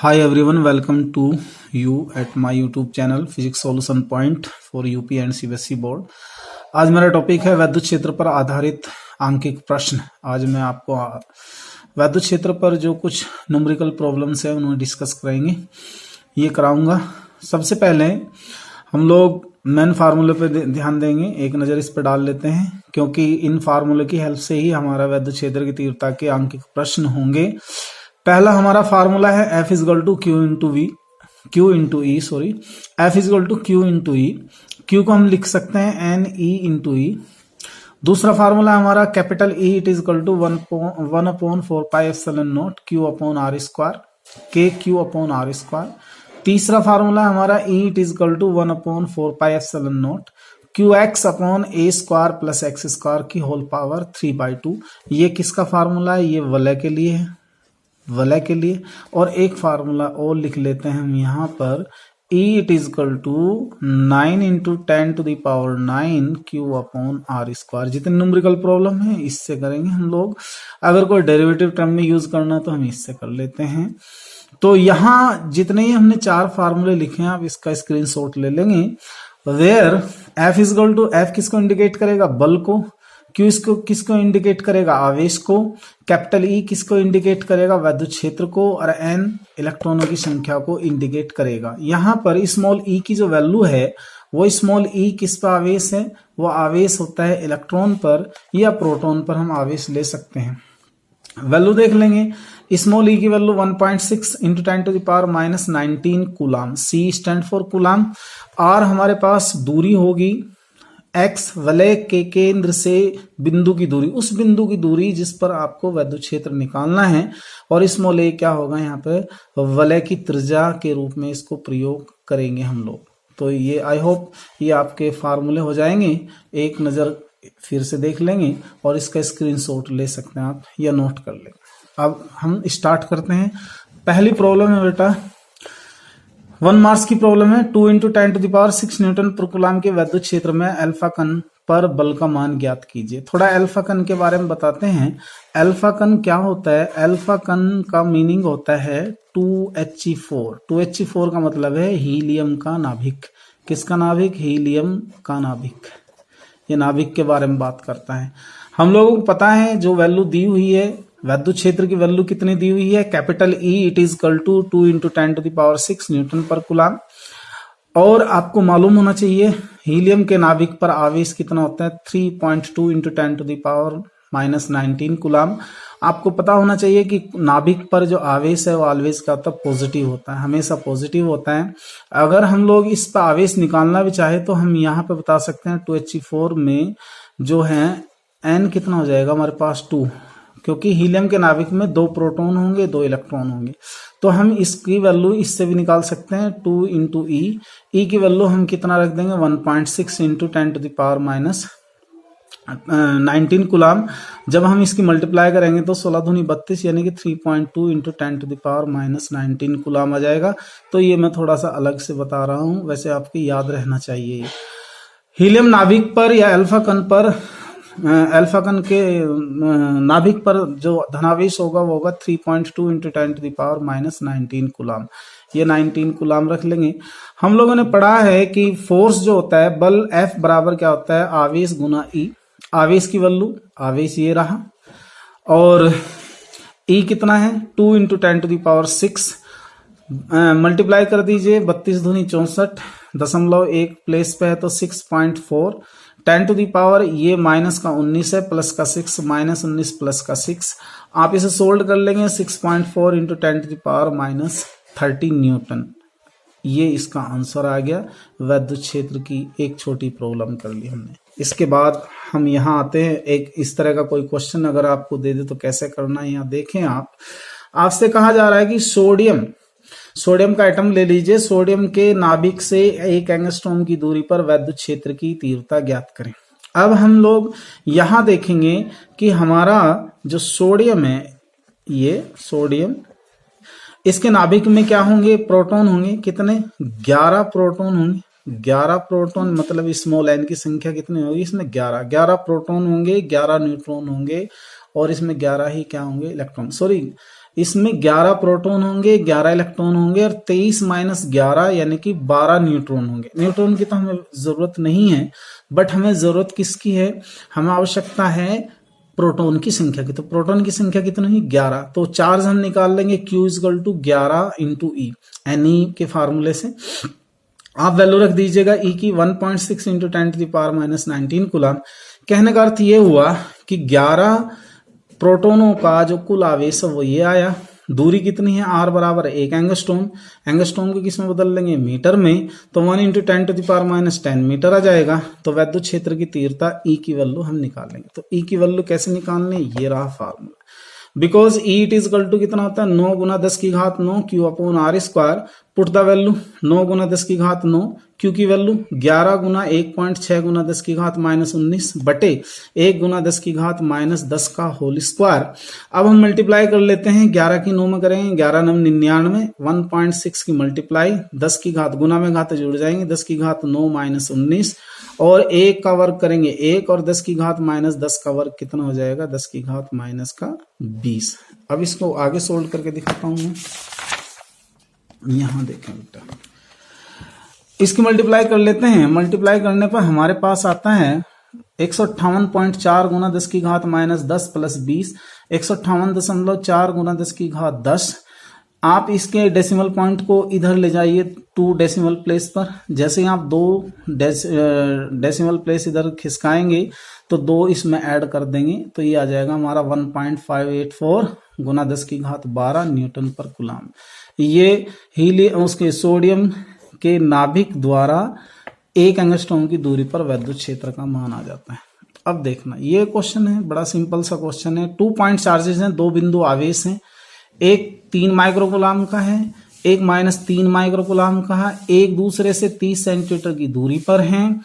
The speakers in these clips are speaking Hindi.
Hi everyone, welcome to you at my YouTube channel Physics Solution Point for UP and CBSE board. आज मेरा टॉपिक है वैद्युत क्षेत्र पर आधारित आंकिक प्रश्न। आज मैं आपको वैद्युत क्षेत्र पर जो कुछ न्यूमेरिकल प्रॉब्लम्स है उन्हें डिस्कस करेंगे, ये कराऊंगा। सबसे पहले हम लोग मेन फार्मूले पे ध्यान देंगे, एक नज़र इस पर डाल लेते हैं, क्योंकि इन फार्मूले की हेल्प से ही हमारा वैद्युत क्षेत्र की तीव्रता के आंकिक प्रश्न होंगे। पहला हमारा फार्मूला है F is equal to Q into E, F is equal to Q into E. Q को हम लिख सकते हैं एन ई इंटू ई। दूसरा फार्मूला हमारा capital E it is equal to 1/4 pi epsilon naught Q upon R square, K Q upon R square. तीसरा फार्मूला हमारा E it is equal to 1/4 pi epsilon naught Q X upon A square plus X square की होल पावर 3/2। ये किसका फार्मूला है? ये वलय के लिए है, वलय के लिए। और एक फार्मूला और लिख लेते हैं हम यहाँ पर, E it is equal to 9 into 10⁹ Q upon R square. जितने न्यूमेरिकल प्रॉब्लम है इससे करेंगे हम लोग। अगर कोई डेरिवेटिव टर्म में यूज करना तो हम इससे कर लेते हैं। तो यहाँ जितने ही हमने 4 फार्मूले लिखे हैं, आप इसका स्क्रीनशॉट ले लेंगे। Where F is equal to, F किसको इंडिकेट करेगा? बल को। Q इसको किसको इंडिकेट करेगा? आवेश को। कैपिटल E किसको इंडिकेट करेगा? वैद्युत क्षेत्र को। और N इलेक्ट्रॉनों की संख्या को इंडिकेट करेगा। यहाँ पर स्मॉल e की जो वैल्यू है वो स्मॉल e किस पर आवेश है? वो आवेश होता है इलेक्ट्रॉन पर या प्रोटॉन पर, हम आवेश ले सकते हैं। वैल्यू देख लेंगे। स्मॉल e की value 1.6 into 10⁻⁻19 coulomb. C stand for coulomb. R हमारे पास दूरी होगी, x वलय के केंद्र से बिंदु की दूरी, उस बिंदु की दूरी जिस पर आपको वैद्युत क्षेत्र निकालना है। और स्मॉल a क्या होगा? यहाँ पे वलय की त्रिज्या के रूप में इसको प्रयोग करेंगे हम लोग। तो ये आई होप ये आपके फार्मूले हो जाएंगे। एक नज़र फिर से देख लेंगे और इसका स्क्रीनशॉट ले सकते हैं आप या नोट कर लेंगे। अब हम स्टार्ट करते हैं। पहली प्रॉब्लम है बेटा 1 मार्क्स की प्रॉब्लम है। 2 इंटू 10⁶ न्यूटन पर कूलाम के वैद्युत क्षेत्र में अल्फा कण पर बल का मान ज्ञात कीजिए। थोड़ा अल्फा कण के बारे में बताते हैं। अल्फा कण क्या होता है? अल्फा कण का मीनिंग होता है 2He4। 2He4 का मतलब है हीलियम का नाभिक। किसका नाभिक? हीलियम का नाभिक। ये नाभिक के बारे में बात करता है। हम लोगों को पता है जो वैल्यू दी हुई है, वैद्युत क्षेत्र की वैल्यू कितनी दी हुई है? Capital E it is equal to 2 into 10⁶ Newton पर कूलाम। और आपको मालूम होना चाहिए हीलियम के नाभिक पर आवेश कितना होता है? 3.2 इंटू 10⁻⁻19 कूलाम। आपको पता होना चाहिए कि नाभिक पर जो आवेश है वो आवेश का होता है पॉजिटिव होता है, हमेशा पॉजिटिव होता है। अगर हम लोग इस पर आवेश निकालना भी चाहे तो हम यहाँ पे बता सकते हैं 2He4 में जो है N कितना हो जाएगा हमारे पास? 2, क्योंकि हीलियम के नाभिक में 2 प्रोटॉन होंगे 2 इलेक्ट्रॉन होंगे। तो हम इसकी वैल्यू इससे भी निकाल सकते हैं 2 इंटू ई। ई की वैल्यू हम कितना रख देंगे? 1.6 इंटू 10⁻⁻19 कूलाम। जब हम इसकी मल्टीप्लाई करेंगे तो 16 दूनी 32 यानी कि 3.2 इंटू 10⁻⁻19 कूलाम आ जाएगा। तो ये मैं थोड़ा सा अलग से बता रहा हूँ, वैसे आपको याद रहना चाहिए। हीलियम नाभिक पर या अल्फा कण पर, अल्फा कण के नाभिक पर जो धनावेश होगा वो होगा 3.2 इंटू 10⁻⁻19 कूलाम। ये 19 कूलाम रख लेंगे। हम लोगों ने पढ़ा है कि फोर्स जो होता है, बल F बराबर क्या होता है? आवेश गुना E। आवेश की वैल्यू, आवेश ये रहा, और E कितना है? 2 इंटू 10⁻6 मल्टीप्लाई कर दीजिए, 32 दूनी 64, 0.1 प्लेस पे है तो 6.4। 10 ये माइनस का 19 है, प्लस का 6, -19 प्लस का 6। आप इसे सोल्व कर लेंगे, 6.4 इंटू 10⁻30 न्यूटन। ये इसका आंसर आ गया। वैद्युत क्षेत्र की एक छोटी प्रॉब्लम कर ली हमने। इसके बाद हम यहाँ आते हैं, एक इस तरह का कोई क्वेश्चन अगर आपको दे दे तो कैसे करना है यहाँ देखें आप। आपसे कहा जा रहा है कि सोडियम का एटम ले लीजिए। सोडियम के नाभिक से 1 एंगस्ट्रॉम की दूरी पर वैद्युत क्षेत्र की तीव्रता ज्ञात करें। अब हम लोग यहां देखेंगे कि हमारा जो सोडियम है, ये सोडियम, इसके नाभिक में क्या होंगे? प्रोटॉन होंगे। कितने? 11 प्रोटॉन होंगे। 11 प्रोटॉन मतलब स्मॉल n की संख्या कितनी होगी? इसमें 11 प्रोटॉन होंगे, 11 न्यूट्रॉन होंगे और इसमें 11 ही क्या होंगे? इलेक्ट्रॉन। इसमें 11 प्रोटॉन होंगे, 11 इलेक्ट्रॉन होंगे और 23 माइनस 11 यानी कि 12 न्यूट्रॉन होंगे। न्यूट्रॉन की तो हमें जरूरत नहीं है, बट हमें जरूरत किसकी है, हमें आवश्यकता है प्रोटॉन की संख्या की। तो प्रोटॉन की संख्या कितनी है, 11। तो चार्ज हम निकाल लेंगे Q equal to 11 into E, NE के फार्मूले से आप वैल्यू रख दीजिएगा E की 1.6 इंटू 10⁻⁹ कूलम। कहने का अर्थ ये हुआ कि 11 प्रोटोनों का जो कुल आवेश है वो ये आया। दूरी कितनी है, R बराबर 1 एंगस्ट्रॉम। एंगस्ट्रॉम को किस में बदल लेंगे, मीटर में, तो 1 इंटू 10⁻⁻10 मीटर आ जाएगा। तो वैद्युत क्षेत्र की तीव्रता E की वैल्यू हम निकालेंगे। तो E की वैल्यू कैसे निकालने, ये रहा formula. Because E it is equal to कितना होता है, 9 गुना 10 की घात 9 Q upon R square. Put the value 9 गुना 10 की घात 9, Q की वैल्यू 11 गुना 1.6 गुना 10 की घात -19 बटे 1 गुना 10 की घात -10 का होल स्क्वायर। अब हम मल्टीप्लाई कर लेते हैं, 11 की 9 में करेंगे, 11 9 99, 1.6 की मल्टीप्लाई 10 की घात, गुना में घात जुड़ जाएंगे, 10 की घात 9 -19 और 1 का वर्ग करेंगे 1 और 10 की घात -10 का वर्ग कितना हो जाएगा, 10 की घात -20। अब इसको आगे सोल्व करके दिखाता हूं मैं। यहां देखें बेटा, इसकी मल्टीप्लाई कर लेते हैं। मल्टीप्लाई करने पर हमारे पास आता है 158.4 गुना 10 की घात -10 प्लस 20, 158.4 गुना 10 की घात 10। आप इसके डेसिमल पॉइंट को इधर ले जाइए 2 डेसिमल प्लेस पर। जैसे ही आप 2 डेसिमल प्लेस इधर खिसकाएंगे तो 2 इसमें ऐड कर देंगे, तो ये आ जाएगा हमारा 1.584 गुना 10 की घात 12 न्यूटन पर कूलम। ये उसके सोडियम के नाभिक द्वारा 1 एंगस्ट्रॉम की दूरी पर वैद्युत क्षेत्र का मान आ जाता है। अब देखना, ये क्वेश्चन है, बड़ा सिंपल सा क्वेश्चन है। 2 पॉइंट चार्जेस हैं, 2 बिंदु आवेश हैं। एक 3 माइक्रोकूलम का है, एक -3 माइक्रोकूलम का है, एक दूसरे से 30 सेंटीमीटर की दूरी पर हैं।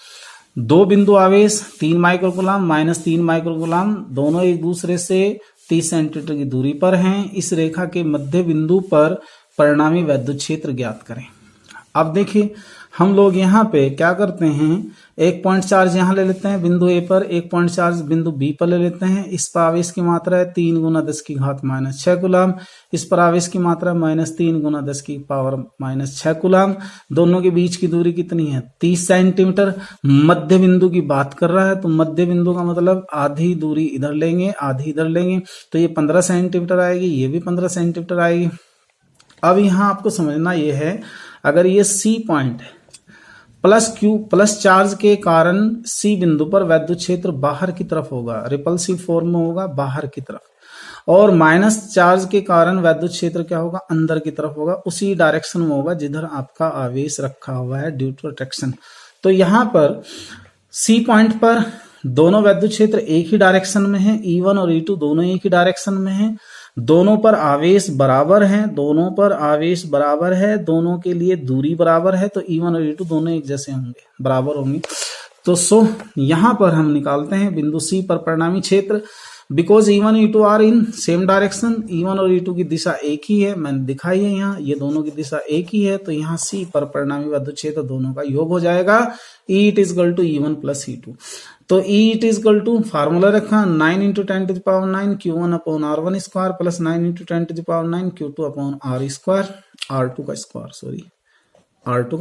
2 बिंदु आवेश 3 माइक्रोकूलम -3 माइक्रोकूलम, दोनों एक दूसरे से 30 सेंटीमीटर की दूरी पर हैं। इस रेखा के मध्य बिंदु पर परिणामी वैद्युत क्षेत्र ज्ञात करें। अब देखिए, हम लोग यहाँ पे क्या करते हैं, एक पॉइंट चार्ज यहाँ ले लेते हैं बिंदु ए पर, एक पॉइंट चार्ज बिंदु बी पर ले लेते हैं। इस पर आवेश की मात्रा है 3 गुना 10 की घात -6 कूलम, इस पर आवेश की मात्रा है -3 गुना 10 की पावर -6 कूलम। दोनों के बीच की दूरी कितनी है, 30 सेंटीमीटर। मध्य बिंदु की बात कर रहा है, तो मध्य बिंदु का मतलब आधी दूरी इधर लेंगे, आधी इधर लेंगे, तो ये 15 सेंटीमीटर आएगी, ये भी 15 सेंटीमीटर आएगी। अब यहाँ आपको समझना ये है, अगर ये C पॉइंट है, प्लस चार्ज के कारण C बिंदु पर वैद्युत क्षेत्र बाहर की तरफ होगा, रिपल्सिव फॉर्म में होगा, बाहर की तरफ, और माइनस चार्ज के कारण वैद्युत क्षेत्र क्या होगा, अंदर की तरफ होगा, उसी डायरेक्शन में होगा जिधर आपका आवेश रखा हुआ है ड्यू टू अट्रैक्शन। तो यहाँ पर C पॉइंट पर दोनों वैद्युत क्षेत्र एक ही डायरेक्शन में है, E1 और E2 दोनों एक ही डायरेक्शन में है, दोनों पर आवेश बराबर है, दोनों पर आवेश बराबर है, दोनों के लिए दूरी बराबर है, तो E1 और E2 दोनों एक जैसे होंगे, बराबर होंगे। तो यहां पर हम निकालते हैं बिंदु C पर परिणामी क्षेत्र। Because E1 E2 are in same direction, E1 और E2 की दिशा एक ही है, मैंने दिखाई है यहाँ, ये दोनों की दिशा एक ही है, तो यहाँ C पर परिणामी वैद्युत क्षेत्र दोनों का योग हो जाएगा, E it is equal to E1 plus E2। तो E it is equal to formula रखा 9 into 10⁻9 Q1 upon R1 square plus 9 into 10⁻9 Q2 upon R square, R2 का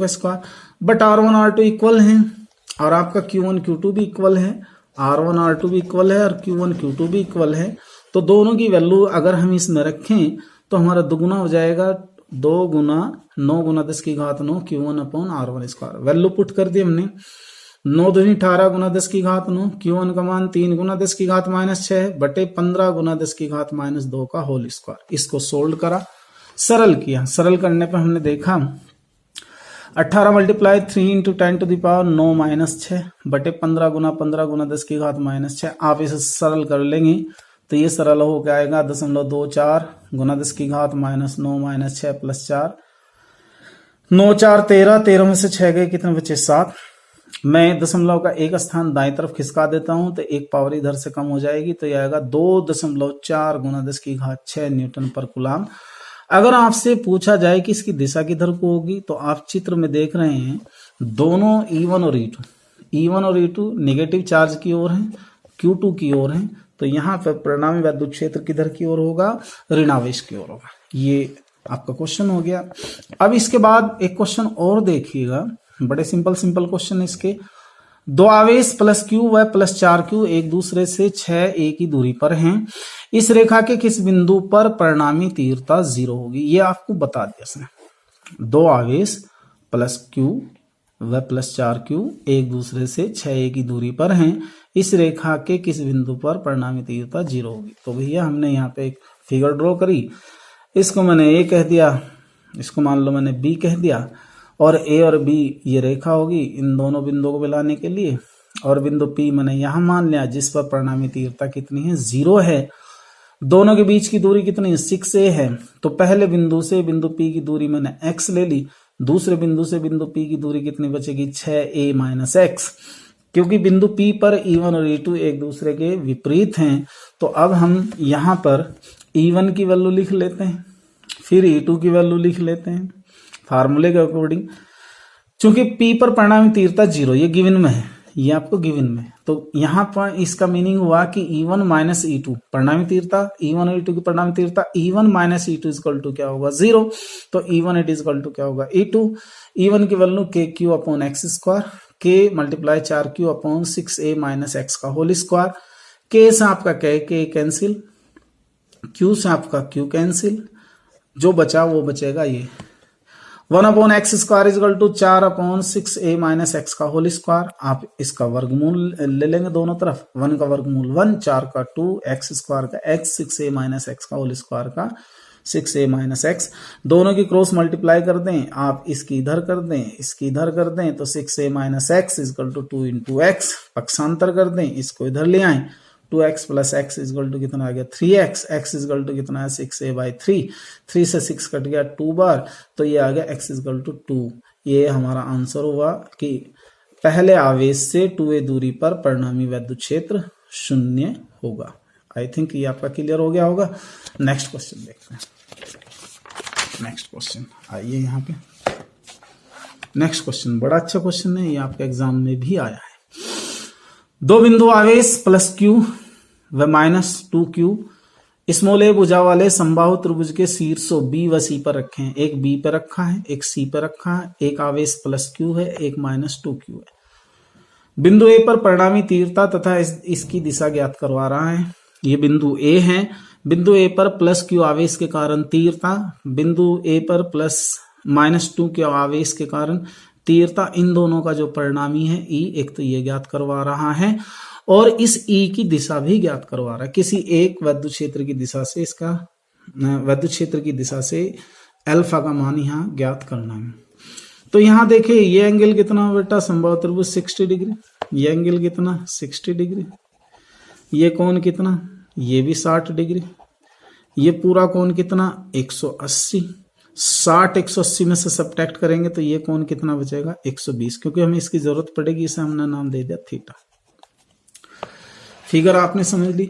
square, but R1 R2 equal है, और आपका Q1 Q2 भी इक्वल है, R1 R2 भी इक्वल है, और Q1 Q2 भी इक्वल है। तो दोनों की वैल्यू अगर हम इसमें रखें तो हमारा दुगुना हो जाएगा, 2 गुना 9 गुना 10 की घात 9 Q1 upon R1 square. Value put कर दी हमने, 9 दूनी 18 गुना 10 की घात 9, Q1 का मान 3 गुना 10 की घात -6 बटे 15 गुना 10 की घात -2 का होल स्क्वायर। इसको सोल्व करा, सरल किया, सरल करने पर हमने देखा 18 मल्टीप्लाई 3 इंटू 10⁻9 -6 बटे 15 गुना 10 की घात -6। आप इसे सरल कर लेंगे तो ये सरल हो क्या आएगा, 0.24 गुना 10 की घात -9 -6 प्लस 4, 9 4 13, 13 में से 6 गए, कितने बचे 7। मैं दशमलव का एक स्थान दाएं तरफ खिसका देता हूं तो एक पावर इधर से कम हो जाएगी, तो यह आएगा 2.4 गुना 10 की घात 6 न्यूटन पर कूलम। अगर आपसे पूछा जाए कि इसकी दिशा किधर को होगी, तो आप चित्र में देख रहे हैं दोनों E1 और E2 नेगेटिव चार्ज की ओर हैं, Q2 की ओर हैं, तो यहाँ पर परिणामी वैद्युत क्षेत्र किधर की ओर होगा, ऋणावेश की ओर होगा। ये आपका क्वेश्चन हो गया। अब इसके बाद एक क्वेश्चन और देखिएगा, बड़े सिंपल क्वेश्चन इसके। दो आवेश प्लस क्यू व प्लस 4q एक दूसरे से 6a की दूरी पर हैं। इस रेखा के किस बिंदु पर परिणामी तीव्रता 0 होगी, ये आपको बता दिया इसने। दो आवेश प्लस क्यू व प्लस 4q एक दूसरे से 6a की दूरी पर हैं। इस रेखा के किस बिंदु पर परिणामी तीव्रता 0 होगी। तो भैया हमने यहाँ पे एक फिगर ड्रॉ करी, इसको मैंने ए कह दिया, इसको मान लो मैंने बी कह दिया, और ए और बी ये रेखा होगी इन दोनों बिंदुओं को मिलाने के लिए, और बिंदु पी मैंने यहां मान लिया जिस पर परिणामी तीव्रता कितनी है, 0 है। दोनों के बीच की दूरी कितनी है, 6a है। तो पहले बिंदु से बिंदु पी की दूरी मैंने x ले ली, दूसरे बिंदु से बिंदु पी की दूरी कितनी बचेगी, 6a माइनस x। क्योंकि बिंदु P पर E1 और E2 एक दूसरे के विपरीत हैं, तो अब हम यहाँ पर E1 की वैल्यू लिख लेते हैं, फिर E2 की वैल्यू लिख लेते हैं फार्मूले के अकॉर्डिंग। चूंकि P पर परिणामी तीव्रता 0, ये गिवन में है, ये आपको गिवन में, तो यहाँ पर इसका मीनिंग हुआ कि E1 माइनस E2 परिणामी तीव्रता, E1 और E2 की परिणामी तीव्रता, E1 minus E2 equal to क्या होगा, 0। तो E1 इट इक्वल टू क्या होगा, E2। E1 की value KQ upon X square, K multiply 4Q upon 6a minus X का होल स्क्वायर। K से आपका K कैंसिल, Q से आपका Q कैंसिल, जो बचा वो बचेगा ये 1 upon X square is equal to 4 upon 6a minus X का होल स्क्वायर। आप इसका वर्गमूल ले लेंगे दोनों तरफ, 1 का वर्गमूल 1, 4 का 2, एक्स स्क्वायर का x, 6a माइनस एक्स का होल स्क्वायर का 6a माइनस एक्स। दोनों की क्रॉस मल्टीप्लाई कर दें, आप इसकी इधर कर दें, इसकी इधर कर दें, तो 6a minus X is equal to 2 into X. पक्षांतर कर दें, इसको इधर ले आए, 2x plus x is equal to कितना आ गया, 3x। x इजल टू कितना है, 6a बाई 3, 3 से 6 कट गया 2 बार, तो ये आ गया x इजल टू 2। ये हमारा आंसर हुआ कि पहले आवेश से 2a दूरी पर परिणामी वैद्युत क्षेत्र 0 होगा। आई थिंक ये आपका क्लियर हो गया होगा। नेक्स्ट क्वेश्चन देखते हैं। नेक्स्ट क्वेश्चन आइए यहाँ पे। नेक्स्ट क्वेश्चन बड़ा अच्छा क्वेश्चन है, ये आपके एग्जाम में भी आया है। दो बिंदु आवेश प्लस q व माइनस 2q स्मॉल a भुजा वाले समबाहु त्रिभुज के शीर्षों b व c पर रखे हैं। एक b पर रखा है, एक c पर रखा है, एक आवेश प्लस q है, एक माइनस 2q है। बिंदु a पर परिणामी तीव्रता तथा इसकी दिशा ज्ञात करवा रहा है। ये बिंदु a है, बिंदु a पर प्लस q आवेश के कारण तीव्रता, बिंदु a पर प्लस माइनस 2q आवेश के कारण तीव्रता, इन दोनों का जो परिणामी है E, एक तो ये ज्ञात करवा रहा है और इस E की दिशा भी ज्ञात करवा रहा है। किसी एक वैद्युत क्षेत्र की दिशा से, इसका वैद्युत क्षेत्र की दिशा से अल्फा का मान यहाँ ज्ञात करना है। तो यहाँ देखिए ये एंगल कितना बेटा, समबाहु त्रिभुज 60 डिग्री, ये एंगल कितना 60 डिग्री, ये कोण कितना, ये भी 60 डिग्री, ये पूरा कोण कितना 180, 60 180 में से सब्ट्रैक्ट करेंगे तो ये कोण कितना बचेगा 120, क्योंकि हमें इसकी जरूरत पड़ेगी, इसे हमने नाम दे दिया थीटा। फिगर आपने समझ ली।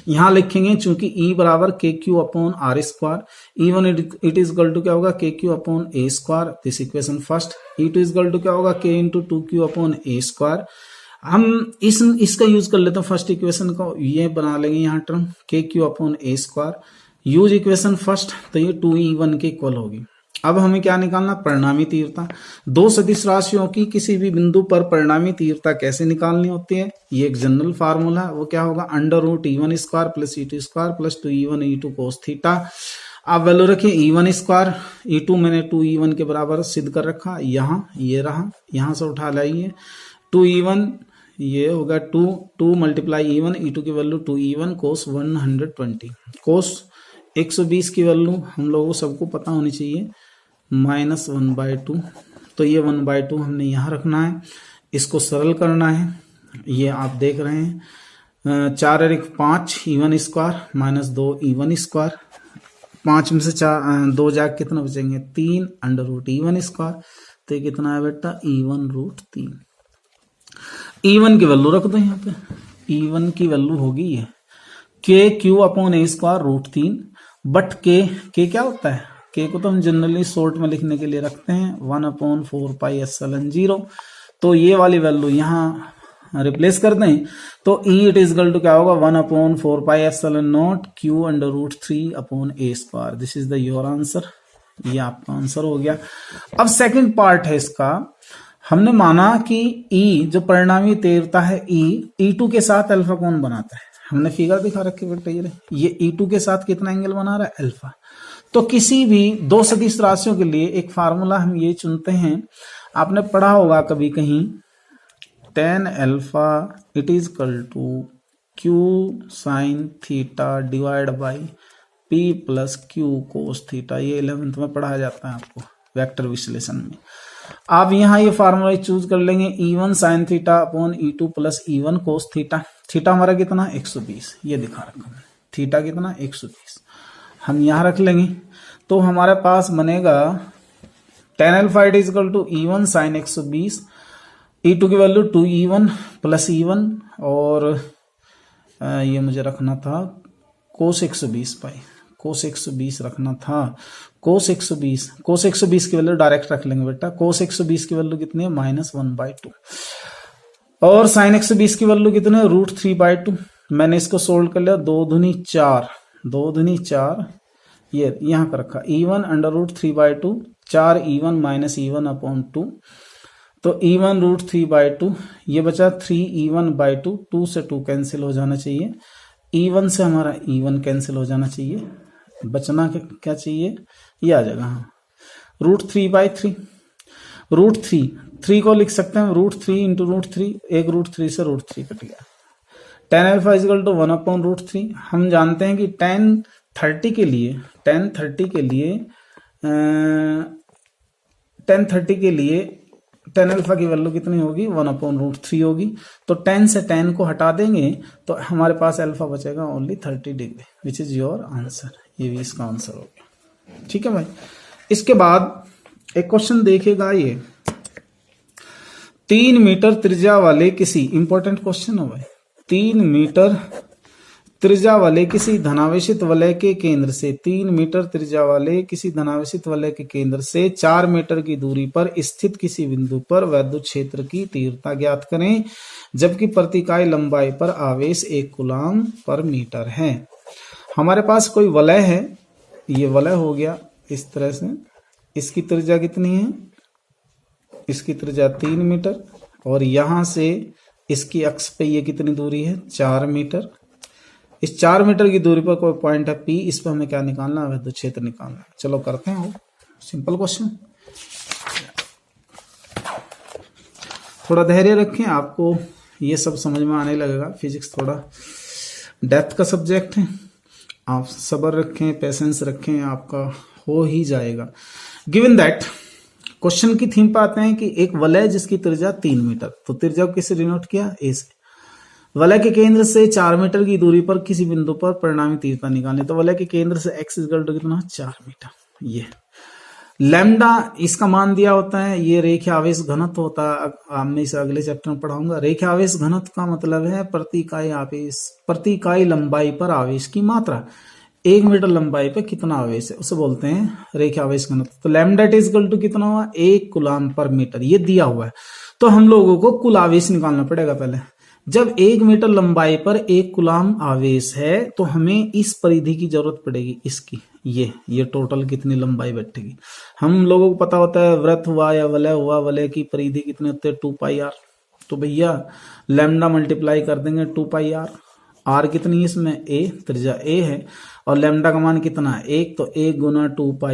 यहां लिखेंगे चूंकि E बराबर KQ upon R square, E1 it is equal to क्या होगा KQ upon A square, this equation first. E2 is equal to क्या होगा K into 2Q upon A square. हम इसका यूज कर लेते हैं फर्स्ट इक्वेशन को, ये बना लेंगे यहाँ term KQ upon A square, use equation first, तो ये 2E1 के इक्वल होगी। अब हमें क्या निकालना, परिणामी तीव्रता। दो सदिश राशियों की किसी भी बिंदु पर परिणामी तीव्रता कैसे निकालनी होती है, ये एक जनरल फार्मूला है, वो क्या होगा under root E1 square plus E2 square plus 2E1 E2 cos theta. आप वैल्यू रखिए E1 स्क्वायर, E2 मैंने 2E1 के बराबर सिद्ध कर रखा, यहाँ ये रहा, यहाँ से उठा लाइए 2E1, ये होगा 2 मल्टीप्लाई E1, E2 की वैल्यू 2E1 कोस 120, कोस 120 की वैल्यू हम लोगों को सबको पता होनी चाहिए -1/2, तो ये 1/2 हमने यहाँ रखना है, इसको सरल करना है। ये आप देख रहे हैं 4 और 1 5 E1 square minus 2 E1 square, 5 में से 2 जाके कितना बचेंगे 3 अंडर रूट E1 स्क्वायर, तो ये कितना है बेटा E1 रूट 3। E1 की वैल्यू रख दो यहाँ पे, E1 की वैल्यू होगी ये KQ upon A square root 3, but K क्या होता है, K को तो हम जनरली शॉर्ट में लिखने के लिए रखते हैं 1/4 पाई एप्सिलॉन 0। तो ये वाली वैल्यू यहाँ रिप्लेस कर दें तो E it is equal to क्या होगा 1/4πε0 q √3/a²। This is the your answer. ये आपका आंसर हो गया। अब सेकंड पार्ट है इसका, हमने माना कि ई जो परिणामी तीव्रता है E2 के साथ अल्फा कोण बनाता है। हमने फिगर दिखा रखी बेटा, ये E2 के साथ कितना एंगल बना रहा है, अल्फा। तो किसी भी दो सदिश राशियों के लिए एक फार्मूला हम ये चुनते हैं, आपने पढ़ा होगा कभी कहीं, tan alpha it is equal to q sin theta divide by p plus q cos theta. ये 11th में पढ़ाया जाता है आपको वेक्टर विश्लेषण में। आप यहाँ ये फार्मूला चूज कर लेंगे, E1 sin theta upon E2 plus E1 cos theta. Theta हमारा कितना 120, ये दिखा रखा है, थीटा कितना 120 हम यहाँ रख लेंगे। तो हमारे पास बनेगा tan alpha it is equal to E1 sin 120, E2 की वैल्यू 2E1 प्लस E1 और ये मुझे रखना था cos 120 पाई, cos 120 रखना था, cos 120 की वैल्यू डायरेक्ट रख लेंगे बेटा। cos 120 की वैल्यू कितनी है -1/2 और sin 120 की वैल्यू कितनी है √3/2। मैंने इसको सोल्व कर लिया, 2 दूनी 4, 2 दूनी 4, ये यहाँ पर रखा E1 √3/2, 4 E1 माइनस E1/2, तो E1 √3/2, ये बचा 3E1/2, 2 से 2 कैंसिल हो जाना चाहिए, E1 से हमारा E1 कैंसिल हो जाना चाहिए, बचना क्या चाहिए, ये आ जाएगा हाँ √3/3, √3 को लिख सकते हैं √3 इंटू √3, एक √3 से √3 कट गया। tan alpha is equal to 1/√3। हम जानते हैं कि tan 30 के लिए tan अल्फा की वैल्यू कितनी होगी 1/√3 होगी। तो tan से tan को हटा देंगे तो हमारे पास अल्फा बचेगा only 30 degree, which is your answer. ये भी इसका आंसर हो गया। ठीक है भाई। इसके बाद एक क्वेश्चन देखेगा, ये 3 मीटर त्रिज्या वाले किसी, इंपॉर्टेंट क्वेश्चन हो भाई, 3 मीटर त्रिज्या वाले किसी धनावेशित वलय के केंद्र से 3 मीटर त्रिज्या वाले किसी धनावेशित वलय के केंद्र से 4 मीटर की दूरी पर स्थित किसी बिंदु पर वैद्युत क्षेत्र की तीव्रता ज्ञात करें, जबकि प्रति इकाई लंबाई पर आवेश 1 कूलम पर मीटर है। हमारे पास कोई वलय है, ये वलय हो गया इस तरह से, इसकी त्रिज्या कितनी है, इसकी त्रिज्या 3 मीटर और यहां से इसकी अक्ष पे ये कितनी दूरी है 4 मीटर। इस 4 मीटर की दूरी पर कोई पॉइंट है P, इस पर हमें क्या निकालना है, वैद्युत क्षेत्र निकालना है। चलो करते हैं, सिंपल क्वेश्चन। थोड़ा धैर्य रखें, आपको ये सब समझ में आने लगेगा। फिजिक्स थोड़ा डेप्थ का सब्जेक्ट है, आप सब्र रखें, पेशेंस रखें, आपका हो ही जाएगा। गिवन दैट, क्वेश्चन की थीम पर आते हैं कि एक वलय जिसकी त्रिज्या 3 मीटर, तो त्रिज्या को किससे डिनोट किया, ए से। वलय के केंद्र से 4 मीटर की दूरी पर किसी बिंदु पर परिणामी तीव्रता निकालनी, तो वलय के केंद्र से x इक्वल टू कितना 4 मीटर। ये लैम्डा इसका मान दिया होता है, ये रेखीय आवेश घनत्व होता है, मैं इसे अगले चैप्टर में पढ़ाऊंगा। रेखीय आवेश घनत्व का मतलब है प्रति इकाई आवेश, प्रति इकाई लंबाई पर आवेश की मात्रा। 1 मीटर लंबाई पे कितना आवेश है उसे बोलते हैं रेखीय आवेश घनत्व। तो लैम्डा इज इक्वल टू कितना हुआ 1 कूलम पर मीटर, ये दिया हुआ है। तो हम लोगों को कुल आवेश निकालना पड़ेगा पहले। जब 1 मीटर लंबाई पर 1 कूलम आवेश है तो हमें इस परिधि की जरूरत पड़ेगी, इसकी, ये टोटल कितनी लंबाई बैठेगी। हम लोगों को पता होता है वृत्त हुआ या वलय हुआ, वलय की परिधि कितने होते हैं 2πr। तो भैया लैम्डा मल्टीप्लाई कर देंगे 2πr। आर कितनी है इसमें, ए, त्रिज्या ए है और लैम्डा का मान कितना है 1, तो 1 गुना 2πa,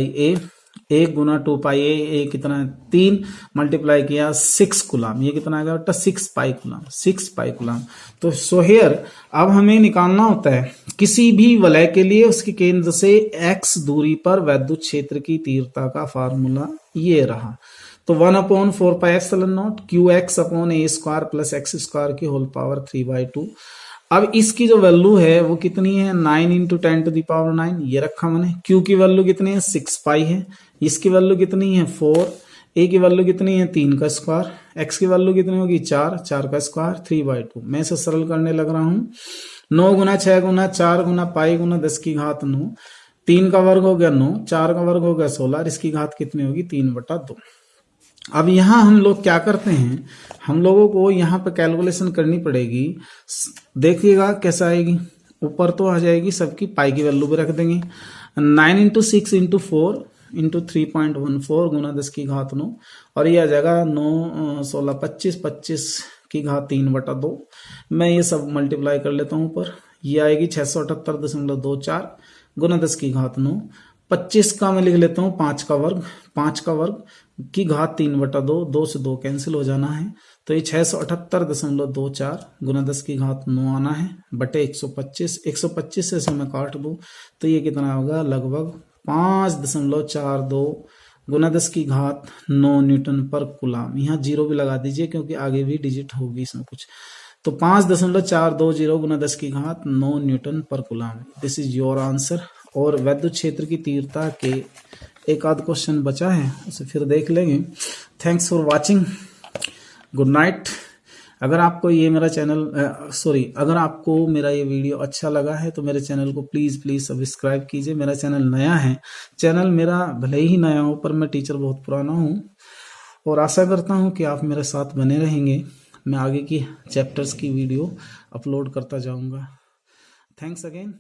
1 गुना 2πa, ए कितना है 3, मल्टीप्लाई किया 6 कूलम, ये कितना आ गया बेटा 6 पाई कूलम, 6 पाई कूलम। तो सो हियर अब हमें निकालना होता है किसी भी वलय के लिए उसके केंद्र से x दूरी पर वैद्युत क्षेत्र की तीव्रता का फार्मूला ये रहा। तो 1/4πε0 qx/a² प्लस x² की होल पावर 3/2। अब इसकी जो वैल्यू है वो कितनी है 9 × 10⁹, ये रखा मैंने। Q की वैल्यू कितनी है 6 पाई है, इसकी वैल्यू कितनी है 4, A की वैल्यू कितनी है 3 का स्क्वायर, X की वैल्यू कितनी होगी 4, 4 का स्क्वायर 3/2। मैं इसे सरल करने लग रहा हूँ। 9 गुना 6 गुना 4 गुना पाई गुना 10 की घात 9, 3 का वर्ग हो गया 9, 4 का वर्ग हो गया 16, इसकी घात कितनी होगी 3/2। अब यहाँ हम लोग क्या करते हैं, हम लोगों को यहाँ पे कैलकुलेशन करनी पड़ेगी। देखिएगा कैसा आएगी, ऊपर तो आ जाएगी सबकी, पाई की वैल्यू भी रख देंगे। 9 इंटू 6 इंटू 4 इंटू 3.14 गुना 10 की घात 9, और ये आ जाएगा 9 16 25 25 की घात 3/2। मैं ये सब मल्टीप्लाई कर लेता हूँ ऊपर, ये आएगी 678.24 गुना 10 की घात 9। 25 का मैं लिख लेता हूँ 5 का वर्ग, 5 का वर्ग की घात 3/2, 2 से 2 कैंसिल हो जाना है, तो ये 678.24 गुना 10 की घात 9 आना है बटे 125। 125 से मैं काट दूं तो ये कितना होगा, लगभग 5.42 गुना 10 की घात 9 न्यूटन पर कूलाम। यहाँ जीरो भी लगा दीजिए क्योंकि आगे भी डिजिट होगी इसमें कुछ, तो 5.420 गुना 10 की घात 9 न्यूटन पर coulomb. This is your answer. और वैद्युत क्षेत्र की तीव्रता के एक आध क्वेश्चन बचा है, उसे फिर देख लेंगे। Thanks for watching, good night. अगर आपको ये मेरा चैनल अगर आपको मेरा ये वीडियो अच्छा लगा है तो मेरे चैनल को प्लीज़ सब्सक्राइब कीजिए। मेरा चैनल नया है, चैनल मेरा भले ही नया हो पर मैं टीचर बहुत पुराना हूँ, और आशा करता हूँ कि आप मेरे साथ बने रहेंगे। मैं आगे की चैप्टर्स की वीडियो अपलोड करता जाऊँगा। Thanks again.